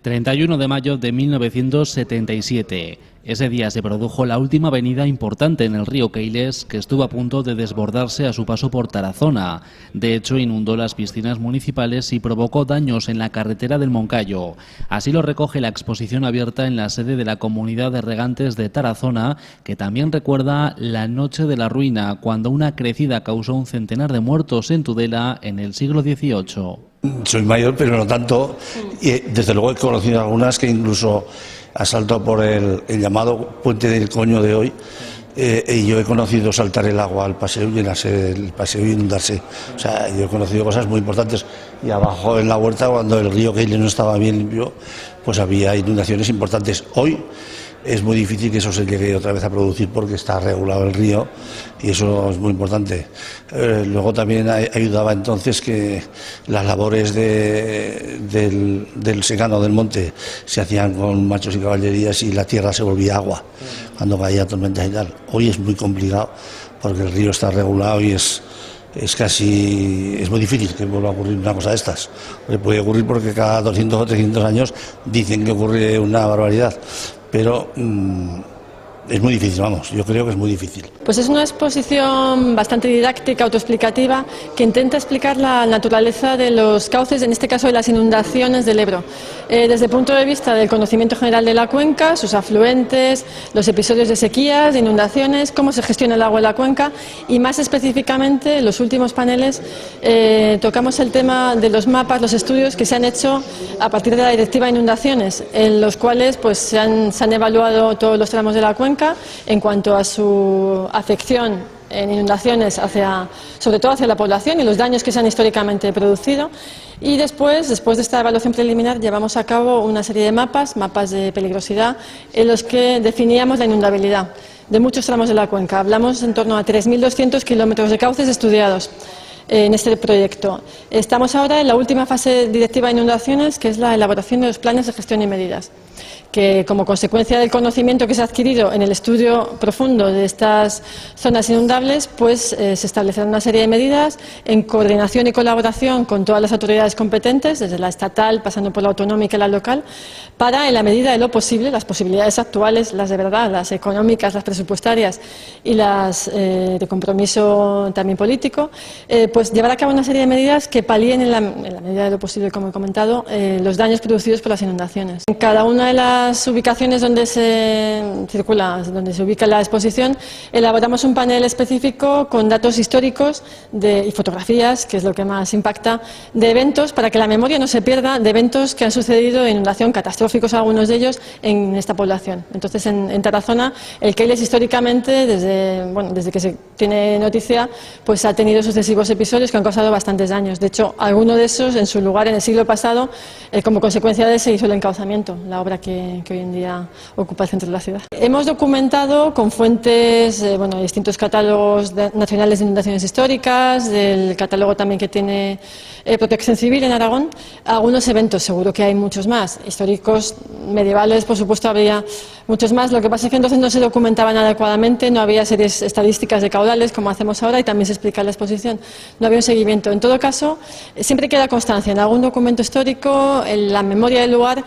31 de mayo de 1977. Ese día se produjo la última avenida importante en el río Keiles, que estuvo a punto de desbordarse a su paso por Tarazona. De hecho, inundó las piscinas municipales y provocó daños en la carretera del Moncayo. Así lo recoge la exposición abierta en la sede de la Comunidad de Regantes de Tarazona, que también recuerda la Noche de la Ruina, cuando una crecida causó un centenar de muertos en Tudela en el siglo XVIII. Soy mayor, pero no tanto, y desde luego he conocido algunas que incluso ha saltado por el llamado Puente del Coño de hoy, y yo he conocido saltar el agua al paseo y llenarse el paseo y inundarse. O sea, yo he conocido cosas muy importantes, y abajo en la huerta, cuando el río Keiles no estaba bien limpio, pues había inundaciones importantes. Hoy es muy difícil que eso se llegue otra vez a producir porque está regulado el río y eso es muy importante. Luego también ayudaba entonces que las labores del secano del monte se hacían con machos y caballerías y la tierra se volvía agua cuando caía tormentas y tal. Hoy es muy complicado porque el río está regulado y es muy difícil que vuelva a ocurrir una cosa de estas. Puede ocurrir porque cada 200 o 300 años dicen que ocurre una barbaridad, pero es muy difícil, vamos, yo creo que es muy difícil. Pues es una exposición bastante didáctica, autoexplicativa, que intenta explicar la naturaleza de los cauces, en este caso de las inundaciones del Ebro, desde el punto de vista del conocimiento general de la cuenca, sus afluentes, los episodios de sequías, de inundaciones, cómo se gestiona el agua en la cuenca, y más específicamente en los últimos paneles tocamos el tema de los mapas, los estudios que se han hecho a partir de la Directiva de Inundaciones, en los cuales pues se han evaluado todos los tramos de la cuenca en cuanto a su afección en inundaciones, sobre todo hacia la población y los daños que se han históricamente producido. Y después de esta evaluación preliminar, llevamos a cabo una serie de mapas de peligrosidad, en los que definíamos la inundabilidad de muchos tramos de la cuenca. Hablamos en torno a 3.200 kilómetros de cauces estudiados en este proyecto. Estamos ahora en la última fase directiva de inundaciones, que es la elaboración de los planes de gestión y medidas, que como consecuencia del conocimiento que se ha adquirido en el estudio profundo de estas zonas inundables, pues se establecerán una serie de medidas en coordinación y colaboración con todas las autoridades competentes, desde la estatal, pasando por la autonómica y la local, para, en la medida de lo posible, las posibilidades actuales, las de verdad, las económicas, las presupuestarias y las de compromiso también político, pues llevar a cabo una serie de medidas que palíen en la medida de lo posible, como he comentado, los daños producidos por las inundaciones. En cada una de las ubicaciones donde se ubica la exposición, elaboramos un panel específico con datos históricos y fotografías, que es lo que más impacta, de eventos, para que la memoria no se pierda, de eventos que han sucedido en inundación, catastróficos algunos de ellos, en esta población. Entonces, en Tarazona, el Keiles históricamente, desde que se tiene noticia, pues ha tenido sucesivos episodios que han causado bastantes daños. De hecho, alguno de esos, en su lugar, en el siglo pasado, como consecuencia de ese hizo el encauzamiento, la obra que hoy en día ocupa el centro de la ciudad. Hemos documentado con fuentes, distintos catálogos nacionales de inundaciones históricas, del catálogo también que tiene Protección Civil en Aragón, algunos eventos, seguro que hay muchos más, históricos, medievales, por supuesto habría muchos más. Lo que pasa es que entonces no se documentaban adecuadamente, no había series estadísticas de caudales como hacemos ahora, y también se explica en la exposición, no había un seguimiento. En todo caso, siempre queda constancia en algún documento histórico, en la memoria del lugar,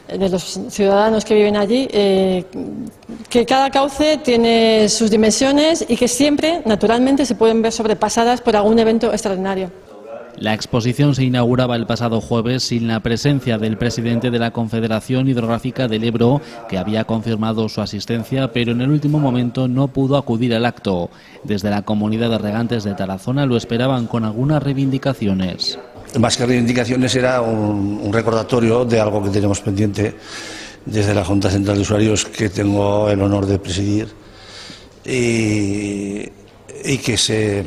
de los ciudadanos que viven allí, que cada cauce tiene sus dimensiones y que siempre, naturalmente, se pueden ver sobrepasadas por algún evento extraordinario. La exposición se inauguraba el pasado jueves sin la presencia del presidente de la Confederación Hidrográfica del Ebro, que había confirmado su asistencia, pero en el último momento no pudo acudir al acto. Desde la Comunidad de Regantes de Tarazona lo esperaban con algunas reivindicaciones. Más que reivindicaciones, era un recordatorio de algo que tenemos pendiente desde la Junta Central de Usuarios, que tengo el honor de presidir, y que se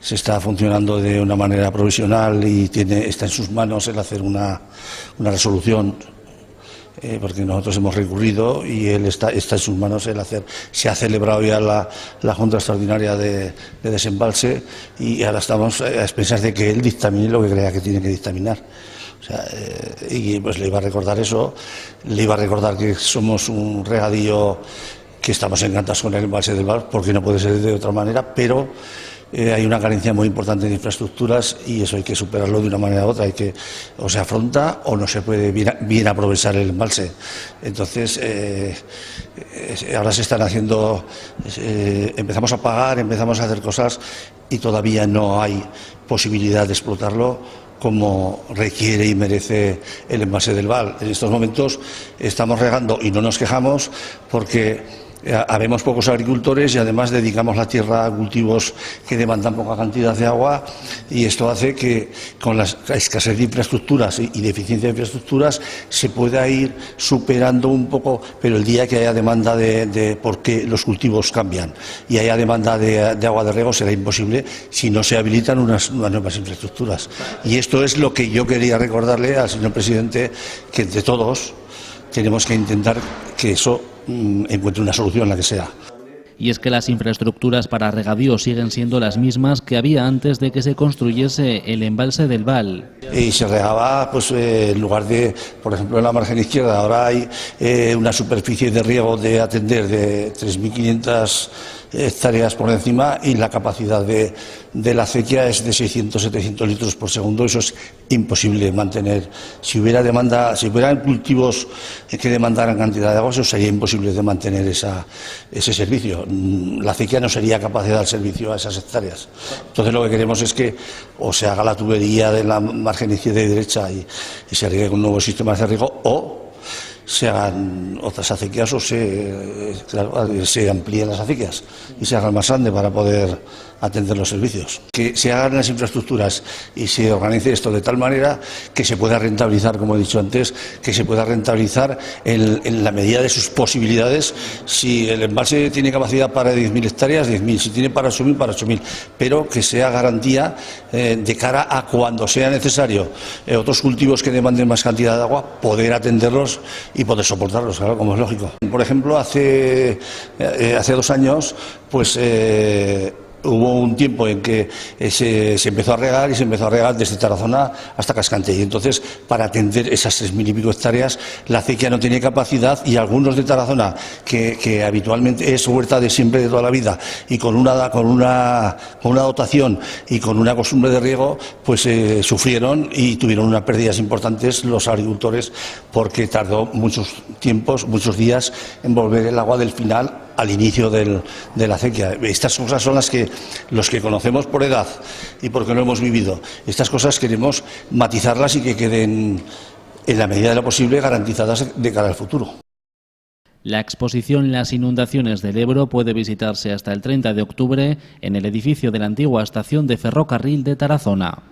está funcionando de una manera provisional y está en sus manos el hacer una resolución, porque nosotros hemos recurrido y él está en sus manos el hacer. Se ha celebrado ya la Junta Extraordinaria de Desembalse, y ahora estamos a expensas de que él dictamine lo que crea que tiene que dictaminar. O sea, y pues le iba a recordar eso, le iba a recordar que somos un regadío, que estamos encantados con el embalse del Val, porque no puede ser de otra manera, pero hay una carencia muy importante de infraestructuras y eso hay que superarlo de una manera u otra. Hay que, o se afronta o no se puede bien aprovechar el embalse. Entonces, ahora se están haciendo, empezamos a pagar, empezamos a hacer cosas y todavía no hay posibilidad de explotarlo como requiere y merece el embalse del Val. En estos momentos estamos regando y no nos quejamos porque habemos pocos agricultores y además dedicamos la tierra a cultivos que demandan poca cantidad de agua, y esto hace que con la escasez de infraestructuras y deficiencia de infraestructuras se pueda ir superando un poco, pero el día que haya demanda porque los cultivos cambian y haya demanda de agua de riego será imposible si no se habilitan unas nuevas infraestructuras. Y esto es lo que yo quería recordarle al señor presidente, que entre todos tenemos que intentar que eso encuentre una solución, la que sea. Y es que las infraestructuras para regadío siguen siendo las mismas que había antes de que se construyese el embalse del Val. Y se regaba, pues en lugar de, por ejemplo, en la margen izquierda, ahora hay una superficie de riego de atender de 3.500 hectáreas por encima, y la capacidad de la acequia es de 600-700 litros por segundo. Eso es imposible de mantener. Si hubiera demanda, si hubieran cultivos que demandaran cantidad de agua, eso sería imposible de mantener ese servicio. La acequia no sería capaz de dar servicio a esas hectáreas. Entonces lo que queremos es que o se haga la tubería de la margen izquierda y derecha y se riegue con nuevos sistemas de riego, o se hagan otras acequias o se amplíen las acequias y se hagan más grandes para poder atender los servicios. Que se hagan las infraestructuras y se organice esto de tal manera que se pueda rentabilizar, como he dicho antes, que se pueda rentabilizar en la medida de sus posibilidades. Si el embalse tiene capacidad para 10.000 hectáreas, 10.000, si tiene para 8.000, para 8.000, pero que sea garantía de cara a cuando sea necesario otros cultivos que demanden más cantidad de agua, poder atenderlos y poder soportarlos, claro, como es lógico. Por ejemplo, hace 2 años, pues hubo un tiempo en que se empezó a regar, y se empezó a regar desde Tarazona hasta Cascante, y entonces para atender esas 3.000 y pico hectáreas la acequia no tenía capacidad, y algunos de Tarazona que habitualmente es huerta de siempre, de toda la vida, y con una dotación y con una costumbre de riego, pues sufrieron y tuvieron unas pérdidas importantes los agricultores, porque tardó muchos días en volver el agua del final al inicio de la acequia. Estas cosas son las que los que conocemos por edad y porque lo hemos vivido, estas cosas queremos matizarlas y que queden, en la medida de lo posible, garantizadas de cara al futuro. La exposición Las inundaciones del Ebro puede visitarse hasta el 30 de octubre en el edificio de la antigua estación de ferrocarril de Tarazona.